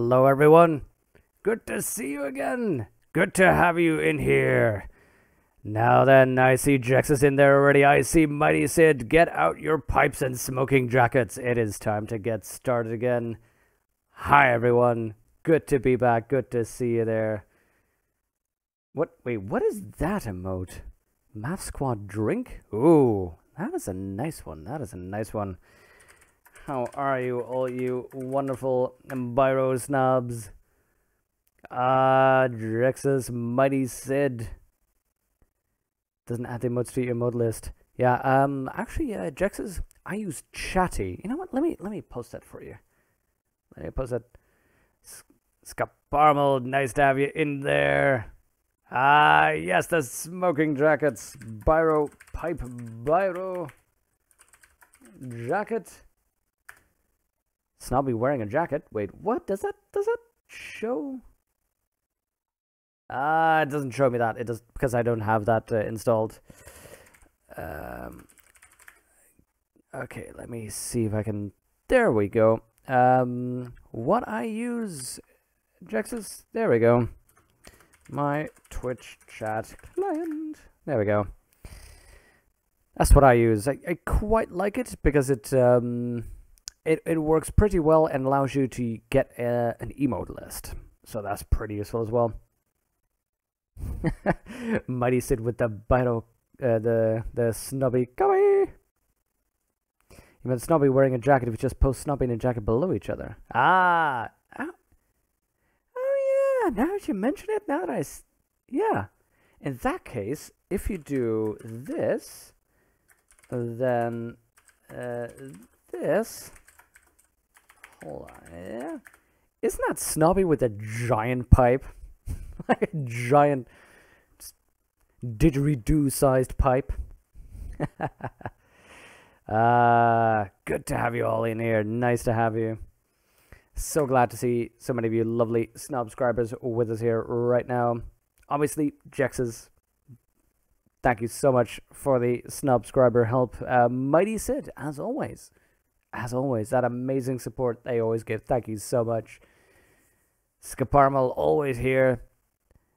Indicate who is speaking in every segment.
Speaker 1: Hello everyone. Good to see you again. Good to have you in here. Now then, I see Jex is in there already. I see Mighty Sid. Get out your pipes and smoking jackets. It is time to get started again. Hi everyone. Good to be back. Good to see you there. Wait, what is that emote? Math Squad drink? Ooh, that is a nice one. That is a nice one. How are you, all you wonderful Byro snobs? Drex's Mighty Sid. Doesn't add the emotes to your emote list. Yeah, actually, Drex's, I use Chatty. You know what? Let me post that for you. Let me post that. Scaparmal, nice to have you in there. Yes, the smoking jackets. Byro, pipe, Byro. Jacket. Snobby wearing a jacket. Wait, what? Does that show? It doesn't show me that. It does because I don't have that installed. Okay, let me see if I can. There we go. What I use, Jexus. There we go. My Twitch chat client. There we go. That's what I use. I quite like it because it works pretty well and allows you to get an emote list. So that's pretty useful as well. Mighty Sid with the Byronic, the snobby. Come. You meant snobby wearing a jacket if you just post snobby and a jacket below each other. Oh yeah, now that you mention it, yeah. In that case, if you do this, then this. Hold on, yeah. Isn't that snobby with a giant pipe? Like a giant didgeridoo-sized pipe. Good to have you all in here. Nice to have you. So glad to see so many of you lovely snobscribers with us here right now. Obviously, Jex's, thank you so much for the snobscriber help. Mighty Sid, as always, that amazing support they always give. Thank you so much. Scaparmal, always here.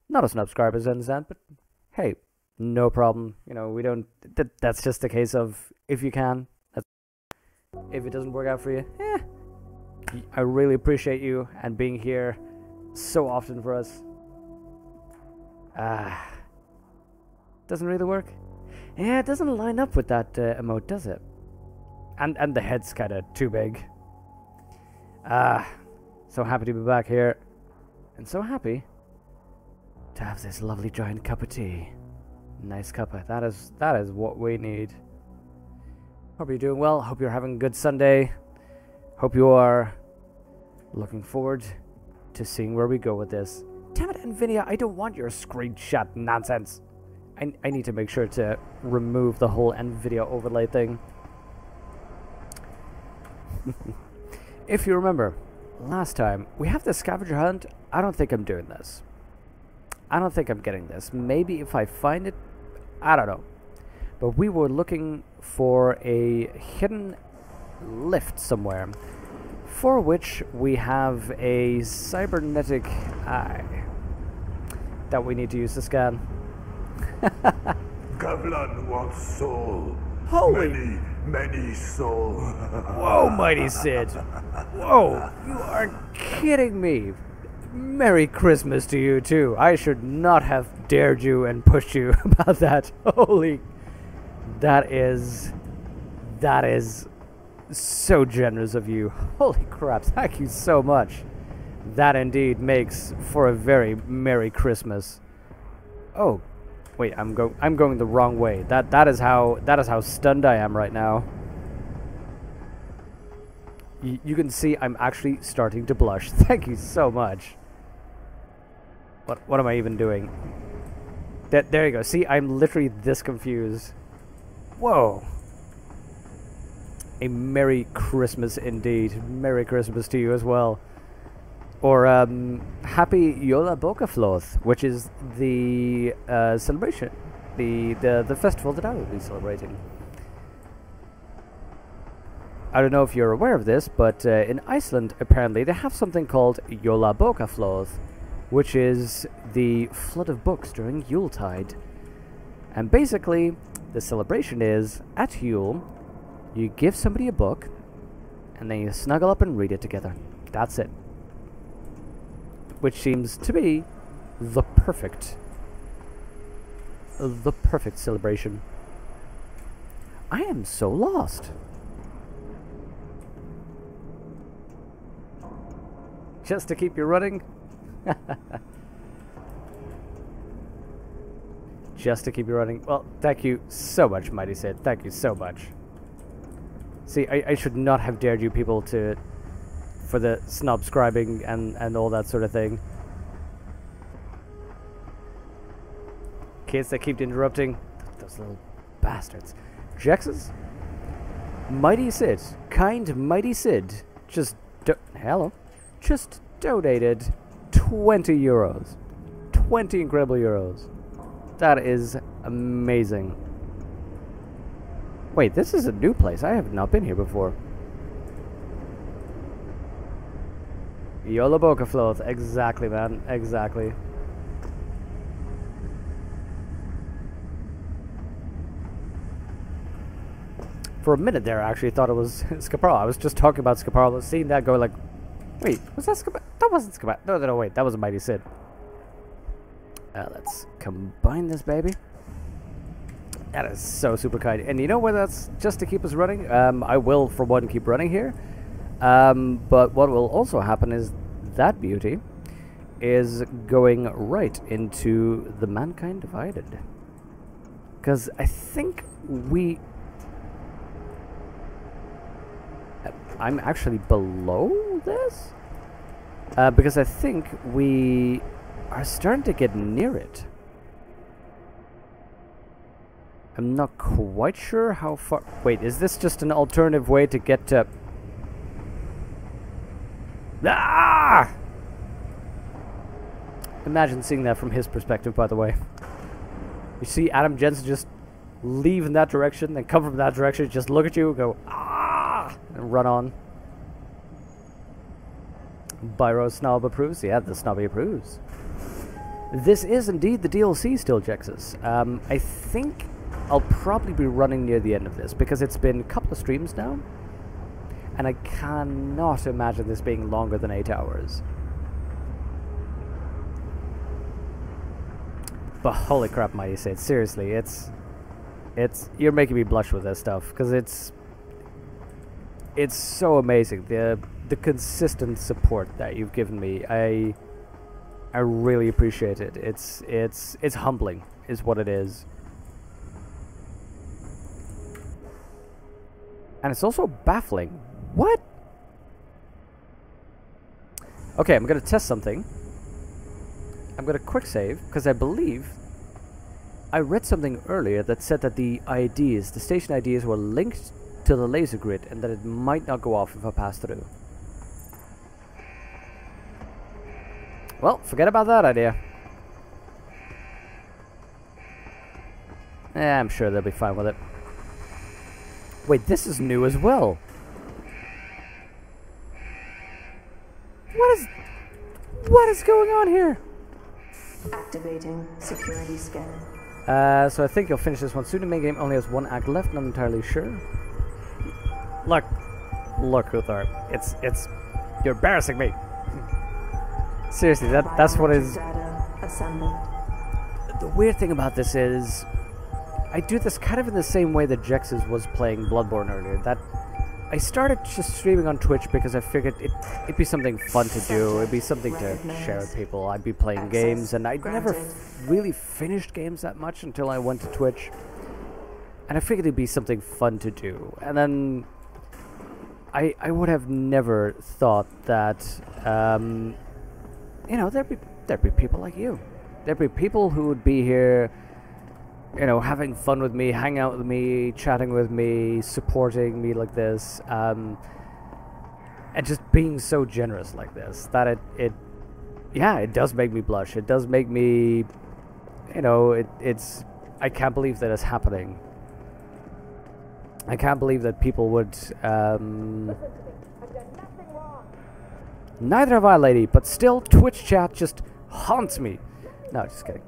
Speaker 1: Not a subscribers, understand, but hey, no problem. You know, we don't. That's just a case of if you can. If it doesn't work out for you, I really appreciate you and being here so often for us. Doesn't really work. Yeah, it doesn't line up with that emote, does it? And the head's kind of too big. So happy to be back here, and so happy to have this lovely giant cup of tea. Nice cuppa. That is what we need. Hope you're doing well. Hope you're having a good Sunday. Hope you are looking forward to seeing where we go with this. Damn it, Nvidia, I don't want your screenshot nonsense. I need to make sure to remove the whole Nvidia overlay thing. If you remember, last time, we have the scavenger hunt. I don't think I'm doing this. I don't think I'm getting this. Maybe if I find it, I don't know. But we were looking for a hidden lift somewhere, for which we have a cybernetic eye that we need to use to scan.
Speaker 2: Gavlan wants soul.
Speaker 1: Holy!
Speaker 2: Many soul.
Speaker 1: Whoa, Mighty Sid. Whoa, you are kidding me. Merry Christmas to you, too. I should not have dared you and pushed you about that. Holy... That is so generous of you. Holy crap, thank you so much. That indeed makes for a very Merry Christmas. Oh, wait, I'm going the wrong way. That is how stunned I am right now. You can see I'm actually starting to blush. Thank you so much. What am I even doing? There you go. See, I'm literally this confused. Whoa. A Merry Christmas indeed. Merry Christmas to you as well. Or Happy Yola Bokafloth, which is the celebration, the festival that I will be celebrating. I don't know if you're aware of this, but in Iceland, apparently, they have something called Jólabókaflóð, which is the flood of books during Yuletide. And basically, the celebration is, at Yule, you give somebody a book, and then you snuggle up and read it together. That's it. Which seems to be the perfect celebration. I am so lost. Just to keep you running? Just to keep you running. Well, thank you so much, Mighty Sid. Thank you so much. See, I should not have dared you people for the snobscribing and all that sort of thing. Kids that keep interrupting. Those little bastards. Jexes? Mighty Sid. Kind Mighty Sid. Hello. Just donated 20 euros. 20 incredible euros. That is amazing. Wait, this is a new place. I have not been here before. Jólabókaflóð. Exactly, man. Exactly. For a minute there, I actually thought it was Skapar. I was just talking about Skapar. I was seeing that go like, wait, was that Skapar? That wasn't Skapar. No, wait. That was a Mighty Sid. Let's combine this baby. That is so super kind. And you know what, that's just to keep us running? I will, for one, keep running here. But what will also happen is that beauty is going right into the Mankind Divided. Because I think I'm actually below this? Because I think we are starting to get near it. I'm not quite sure how far... Wait, is this just an alternative way to get to... Ah! Imagine seeing that from his perspective, by the way. You see Adam Jensen just leave in that direction, then come from that direction, just look at you and go, ah! And run on. Byro Snob approves. Yeah, the Snobby approves. This is indeed the DLC still, Jexus. I think I'll probably be running near the end of this, because it's been a couple of streams now, and I cannot imagine this being longer than 8 hours. But holy crap, Mighty Sid, seriously, it's you're making me blush with this stuff, because it's so amazing, the consistent support that you've given me. I really appreciate it. It's humbling, is what it is. And it's also baffling. What? Okay, I'm gonna test something. I'm gonna quick save, because I believe I read something earlier that said that the IDs, the station IDs, were linked to the laser grid, and that it might not go off if I pass through. Well, forget about that idea. I'm sure they'll be fine with it. Wait, this is new as well. What is going on here?
Speaker 3: Activating security scan.
Speaker 1: So I think you'll finish this one soon. The main game only has one act left, not entirely sure. Look, Uthar. You're embarrassing me. Seriously, that's what is... The weird thing about this is, I do this kind of in the same way that Jex's was playing Bloodborne earlier. That I started just streaming on Twitch because I figured it'd be something fun to do. It'd be something to share with people. I'd be playing games, and I'd never really finished games that much until I went to Twitch. And I figured it'd be something fun to do. And then I would have never thought that, you know, there'd be people like you. There'd be people who would be here, you know, having fun with me, hanging out with me, chatting with me, supporting me like this, and just being so generous like this, that it does make me blush. It does make me, you know, I can't believe that it's happening. I can't believe that people would. Neither have I, lady, but still, Twitch chat just haunts me. No, just kidding.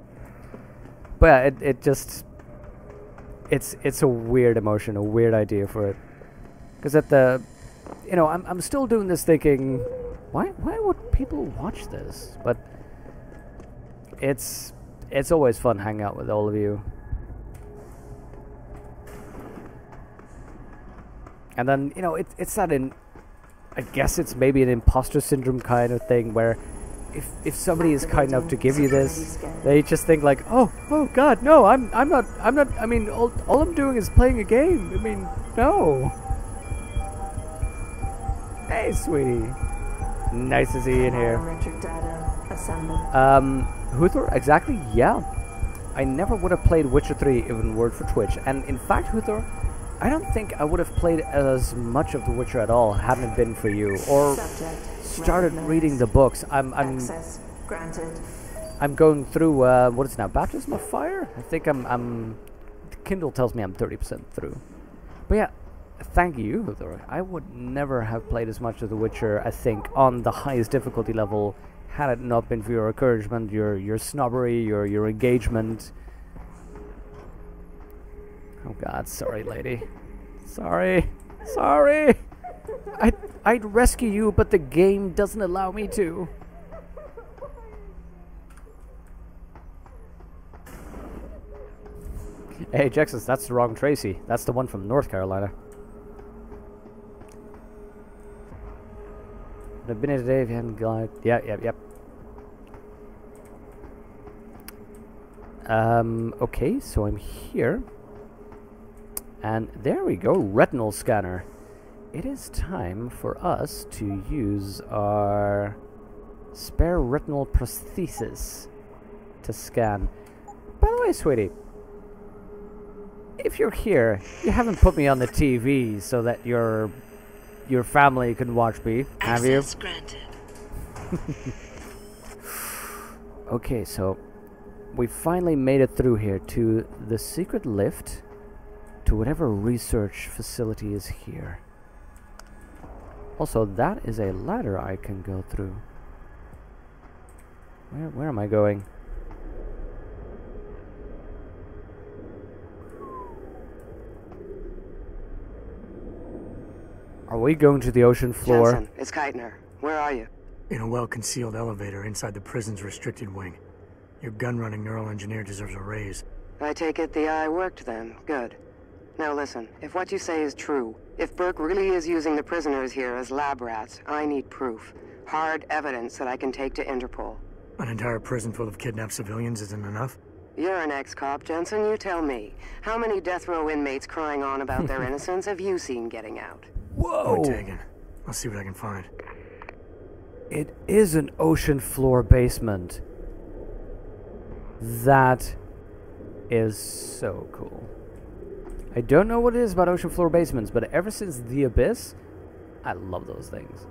Speaker 1: But yeah, it just. It's a weird emotion, a weird idea for it. Because at the. You know, I'm still doing this thinking, why would people watch this? But it's always fun hanging out with all of you. And then, you know, it's that I guess it's maybe an imposter syndrome kind of thing where if somebody is kind enough to give you this, they just think like, oh god, no, I'm not, I mean, all I'm doing is playing a game. I mean, no. Hey, sweetie. Nice to see you in here. Huthor, exactly, yeah. I never would have played Witcher 3 if it weren't for Twitch. And in fact, Huthor, I don't think I would have played as much of The Witcher at all hadn't it been for you, or started reading the books. I'm going through what is it now, Baptism of Fire? I think Kindle tells me I'm 30% through. But yeah, thank you, Huthor. I would never have played as much of The Witcher, I think, on the highest difficulty level had it not been for your encouragement, your snobbery, your engagement. Oh god, sorry, lady. Sorry. I'd rescue you, but the game doesn't allow me to. Hey, Jexus, that's the wrong Tracy. That's the one from North Carolina. I've been here today if you haven't got... Yep. Okay, so I'm here. And there we go, retinal scanner. It is time for us to use our spare retinal prosthesis to scan. By the way, sweetie, if you're here, you haven't put me on the TV so that your family can watch me, have you?
Speaker 4: Access granted.
Speaker 1: Okay, so we finally made it through here to the secret lift to whatever research facility is here. Also, that is a ladder I can go through. Where am I going? Are we going to the ocean floor?
Speaker 5: Jensen, it's Keitner. Where are you?
Speaker 6: In a well-concealed elevator inside the prison's restricted wing. Your gun-running neural engineer deserves a raise.
Speaker 5: I take it the eye worked then. Good. Now listen, if what you say is true, if Burke really is using the prisoners here as lab rats, I need proof. Hard evidence that I can take to Interpol.
Speaker 6: An entire prison full of kidnapped civilians isn't enough?
Speaker 5: You're an ex-cop, Jensen, you tell me. How many death row inmates crying on about their innocence have you seen getting out?
Speaker 1: Whoa!
Speaker 6: Point taken. I'll see what I can find.
Speaker 1: It is an ocean floor basement. That is so cool. I don't know what it is about ocean floor basements, but ever since The Abyss, I love those things.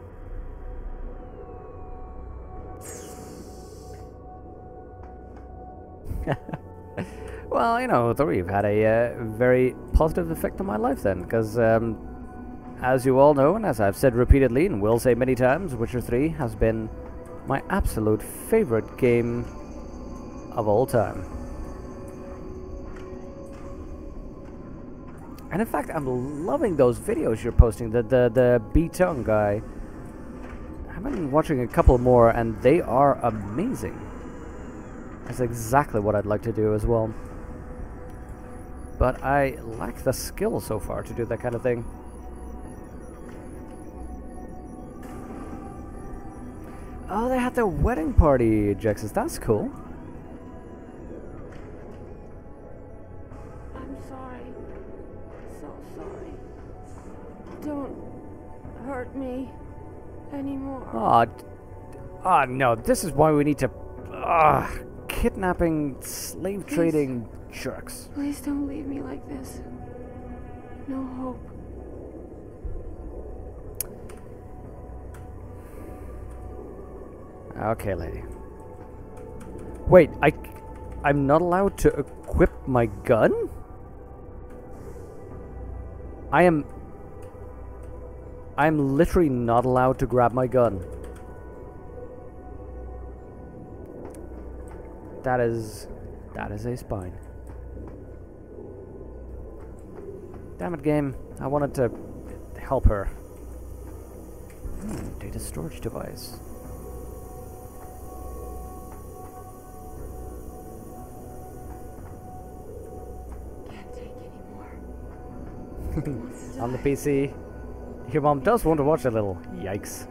Speaker 1: Well, you know, you've had a very positive effect on my life then, because as you all know, and as I've said repeatedly and will say many times, Witcher 3 has been my absolute favorite game of all time. And in fact, I'm loving those videos you're posting, the B-Tongue guy. I've been watching a couple more, and they are amazing. That's exactly what I'd like to do as well. But I lack the skill so far to do that kind of thing. Oh, they had their wedding party, Jexus. That's cool.
Speaker 7: I'm sorry. So sorry. Don't hurt me anymore.
Speaker 1: Oh, no. This is why we need to... kidnapping, slave trading jerks.
Speaker 7: Please don't leave me like this. No hope.
Speaker 1: Okay, lady. Wait, I'm not allowed to equip my gun? I'm literally not allowed to grab my gun. That is a spine. Damn it, game. I wanted to help her. Data storage device.
Speaker 7: Can't take anymore.
Speaker 1: On the PC. Your mom does want to watch a little. Yikes.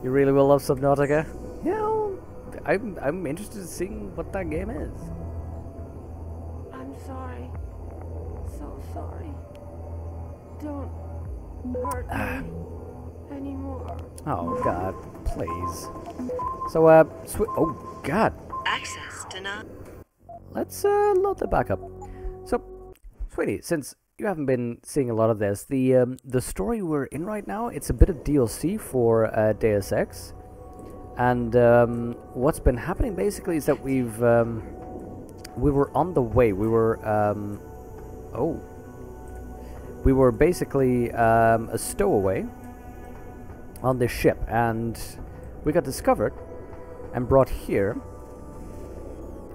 Speaker 1: You really will love Subnautica? Yeah, I'm interested in seeing what that game is.
Speaker 7: I'm sorry. So sorry. Don't hurt me anymore.
Speaker 1: Oh god, please. So oh god.
Speaker 4: Access denied.
Speaker 1: Let's load that back up. So, sweetie, since you haven't been seeing a lot of this, the story we're in right now, it's a bit of DLC for Deus Ex. And what's been happening basically is that we were on the way. We were basically a stowaway on this ship, and we got discovered and brought here,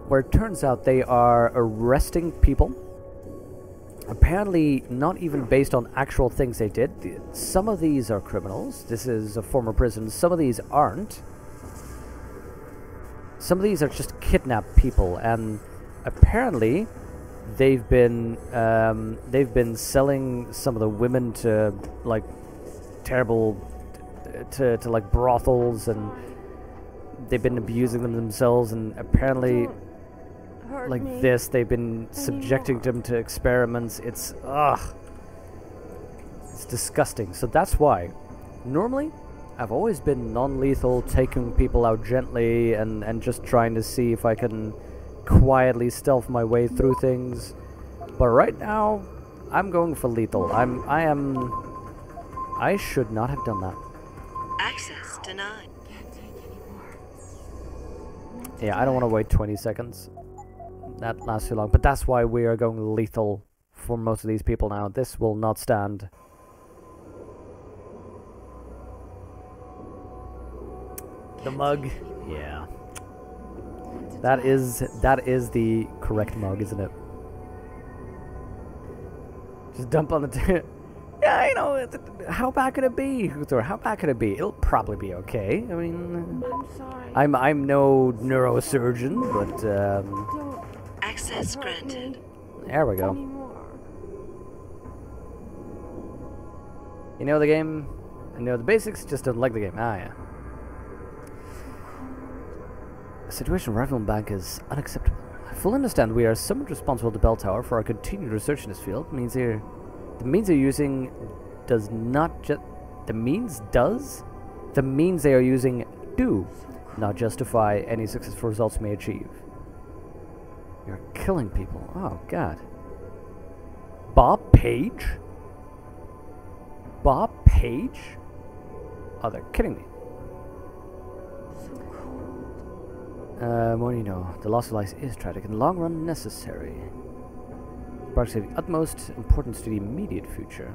Speaker 1: where it turns out they are arresting people. Apparently not even based on actual things they did. Some of these are criminals. This is a former prison. Some of these aren't. Some of these are just kidnapped people, and apparently they've been selling some of the women to like terrible to like brothels, and they've been abusing them themselves, and apparently like this they've been subjecting them to experiments. It's disgusting. So that's why normally I've always been non-lethal, taking people out gently and just trying to see if I can quietly stealth my way through things. But right now I'm going for lethal. I should not have done that.
Speaker 4: Access denied.
Speaker 7: Can't take anymore.
Speaker 1: Yeah, I don't want to wait 20 seconds. That lasts too long. But that's why we are going lethal for most of these people now. This will not stand. The mug. Yeah. That is the correct mug, isn't it? Just dump on the yeah, you know, how bad could it be? How bad could it be? It'll probably be okay. I mean,
Speaker 7: I'm sorry.
Speaker 1: I'm no neurosurgeon, but
Speaker 7: Don't
Speaker 4: Access
Speaker 7: hurt
Speaker 4: granted.
Speaker 7: me
Speaker 1: there we go.
Speaker 7: anymore.
Speaker 1: You know the game, I know the basics, just don't like the game. Ah, yeah. The situation arrival on bank is unacceptable. I fully understand we are somewhat responsible to Bell Tower for our continued research in this field. The means they're using does not just... The means they are using do not justify any successful results may achieve. You're killing people. Oh, God. Bob Page? Bob Page? Oh, they're kidding me.
Speaker 7: So cold.
Speaker 1: What do you know? The loss of life is tragic. In the long run, necessary. Projects of the utmost importance to the immediate future.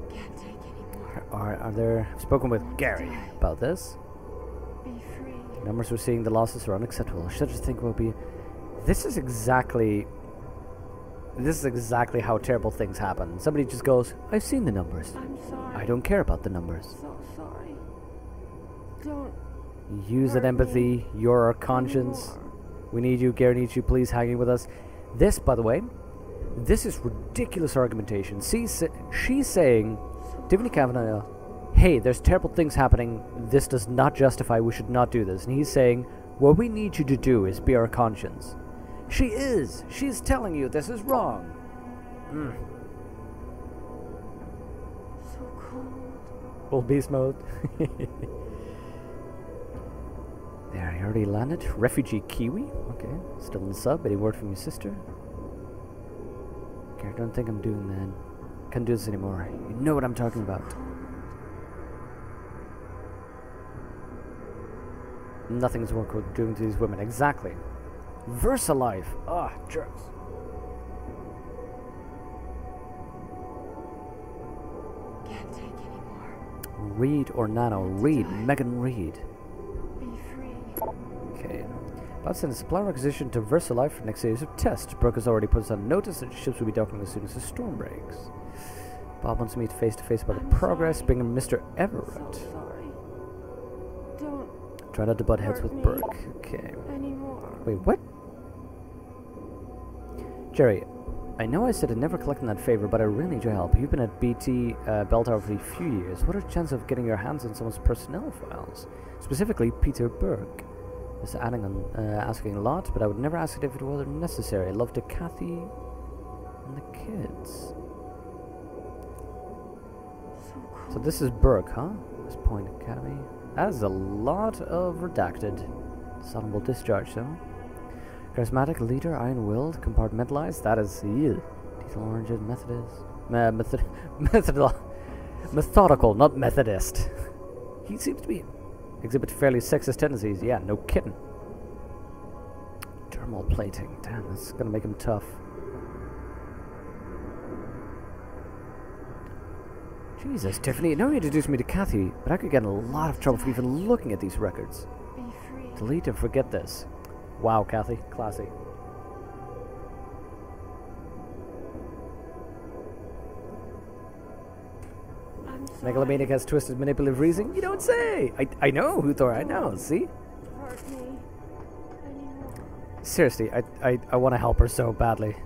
Speaker 7: Can't take anymore.
Speaker 1: Are there... I've spoken with Gary about this.
Speaker 7: Be free.
Speaker 1: The numbers we're seeing, the losses are unacceptable. I should just think will be... This is exactly how terrible things happen. Somebody just goes, I've seen the numbers.
Speaker 7: I'm sorry.
Speaker 1: I don't care about the numbers.
Speaker 7: So sorry. Don't
Speaker 1: Use that
Speaker 7: hurt
Speaker 1: empathy.
Speaker 7: me
Speaker 1: You're our conscience.
Speaker 7: anymore.
Speaker 1: We need you. Gary needs you. Please hang in with us. This, by the way, this is ridiculous argumentation. She's saying, Tiffany Kavanagh, hey, there's terrible things happening. This does not justify. We should not do this. And he's saying, what we need you to do is be our conscience. She is. She's telling you this is wrong.
Speaker 7: So cold.
Speaker 1: Full beast mode. There, he already landed. Refugee Kiwi. Okay, still in the sub. Any word from your sister? Okay, I don't think I'm doing that. Can't do this anymore. You know what I'm talking about. Nothing's worth doing to these women. Exactly. VersaLife. Ah, jerks.
Speaker 7: Can't take anymore.
Speaker 1: Reed or Nano? Reed. Megan Reed.
Speaker 7: Be free.
Speaker 1: Okay. About to send a supply requisition to VersaLife for next series of tests. Brooke has already put us on notice that ships will be docking as soon as the storm breaks. Bob wants to meet face to face about the progress, bringing Mr. Everett.
Speaker 7: So sorry. Don't
Speaker 1: Try not to butt heads with
Speaker 7: me.
Speaker 1: Burke. Okay.
Speaker 7: anymore.
Speaker 1: Wait, what? Jerry, I know I said I'd never collect on that favor, but I really need your help. You've been at BT Bell Tower for a few years. What are the chances of getting your hands on someone's personnel files? Specifically, Peter Burke. Just asking a lot, but I would never ask it if it were necessary. Love to Kathy and the kids. So this is Burke, huh? West Point Academy. That is a lot of redacted. Dishonorable discharge, though. Charismatic leader, iron-willed, compartmentalized. That is, diesel oriented, methodical, not Methodist. He seems to be exhibit fairly sexist tendencies. Yeah, no kidding. Dermal plating. Damn, that's gonna make him tough. Jesus, Tiffany, I know you introduced me to Kathy, but I could get in a lot of trouble for even looking at these records.
Speaker 7: Be free.
Speaker 1: Delete and forget this. Wow, Kathy. Classy.
Speaker 7: I'm sorry.
Speaker 1: Megalomaniac has twisted manipulative reasoning? You don't say! I know, Huthor, I know, see?
Speaker 7: Hurt me anymore.
Speaker 1: Seriously, I want to help her so badly.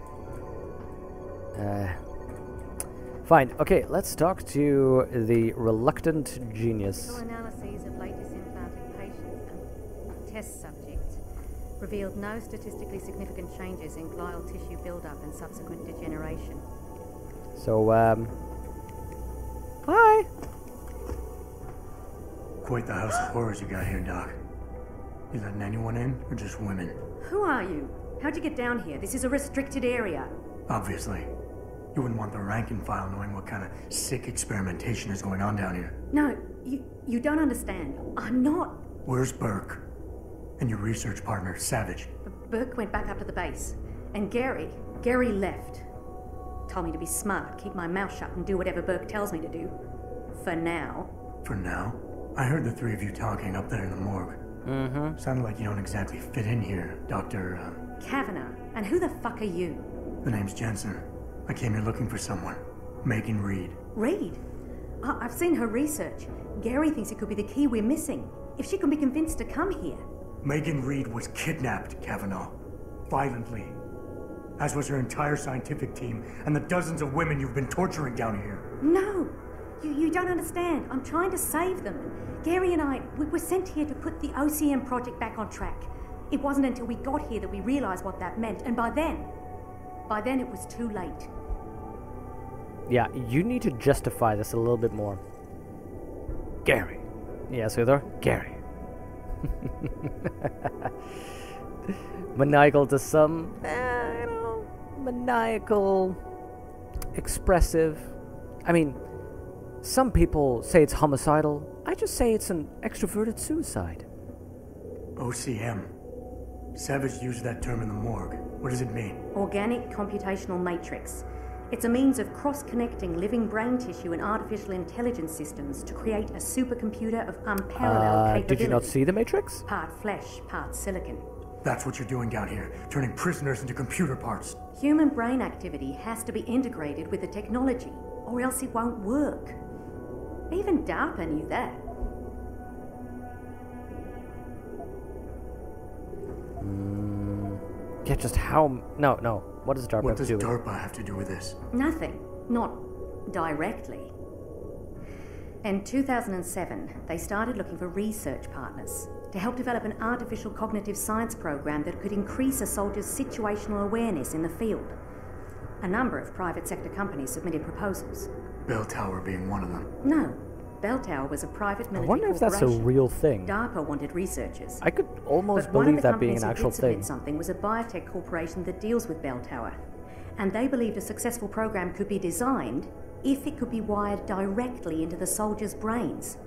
Speaker 1: Fine, okay, let's talk to the reluctant genius.
Speaker 8: Analyses of latest implanted patients and test subjects revealed no statistically significant changes in glial tissue buildup and subsequent degeneration.
Speaker 1: So, hi!
Speaker 6: Quite the house of horrors you got here, Doc. You letting anyone in, or just women?
Speaker 8: Who are you? How'd you get down here? This is a restricted area.
Speaker 6: Obviously. You wouldn't want the rank and file knowing what kind of sick experimentation is going on down here.
Speaker 8: No, you don't understand. I'm not.
Speaker 6: Where's Burke? And your research partner, Savage?
Speaker 8: Burke went back up to the base. And Gary left. Told me to be smart, keep my mouth shut, and do whatever Burke tells me to do. For now.
Speaker 6: For now? I heard the three of you talking up there in the morgue.
Speaker 1: Mm-hmm.
Speaker 6: Sounded like you don't exactly fit in here, Dr.
Speaker 8: Kavanagh. And who the fuck are you?
Speaker 6: The name's Jensen. I came here looking for someone. Megan Reed.
Speaker 8: Reed? I've seen her research. Gary thinks it could be the key we're missing. If she can be convinced to come here.
Speaker 6: Megan Reed was kidnapped, Kavanaugh. Violently. As was her entire scientific team and the dozens of women you've been torturing down here.
Speaker 8: No! You don't understand. I'm trying to save them. Gary and I, we were sent here to put the OCM project back on track. It wasn't until we got here that we realized what that meant, and by then it was too late.
Speaker 1: Yeah, you need to justify this a little bit more. Gary. Yes, Huthor? Gary. Maniacal to some, maniacal, expressive. I mean, some people say it's homicidal. I just say it's an extroverted suicide.
Speaker 6: OCM. Savage used that term in the morgue. What does it mean?
Speaker 8: Organic computational matrix. It's a means of cross-connecting living brain tissue and artificial intelligence systems to create a supercomputer of unparalleled capability.
Speaker 1: Did you not see the Matrix?
Speaker 8: Part flesh, part silicon.
Speaker 6: That's what you're doing down here, turning prisoners into computer parts.
Speaker 8: Human brain activity has to be integrated with the technology, or else it won't work. Even DARPA knew that.
Speaker 1: Yeah, just how... No. What does DARPA
Speaker 6: What
Speaker 1: have
Speaker 6: does
Speaker 1: to do with it?
Speaker 6: DARPA have to do with this?
Speaker 8: Nothing. Not directly. In 2007, they started looking for research partners to help develop an artificial cognitive science program that could increase a soldier's situational awareness in the field. A number of private sector companies submitted proposals.
Speaker 6: Bell Tower being one of them.
Speaker 8: No. Bell Tower was a private
Speaker 1: I
Speaker 8: military
Speaker 1: wonder if that's a
Speaker 8: corporation.
Speaker 1: real thing.
Speaker 8: DARPA wanted researchers.
Speaker 1: I could almost
Speaker 8: But one of
Speaker 1: believe
Speaker 8: the
Speaker 1: that being an
Speaker 8: companies who
Speaker 1: actual
Speaker 8: did submit
Speaker 1: thing.
Speaker 8: something was a biotech corporation that deals with Bell Tower. And they believed a successful program could be designed if it could be wired directly into the soldiers' brains.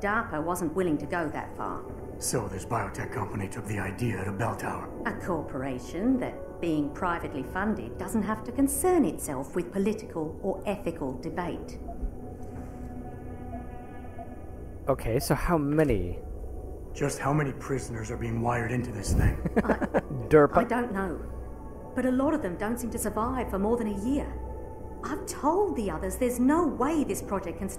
Speaker 8: DARPA wasn't willing to go that far.
Speaker 6: So this biotech company took the idea to Bell Tower.
Speaker 8: A corporation that, being privately funded, doesn't have to concern itself with political or ethical debate.
Speaker 1: Okay, so how many?
Speaker 6: Just how many prisoners are being wired into this thing?
Speaker 1: Derp.
Speaker 8: I don't know. But a lot of them don't seem to survive for more than a year. I've told the others there's no way this project can stay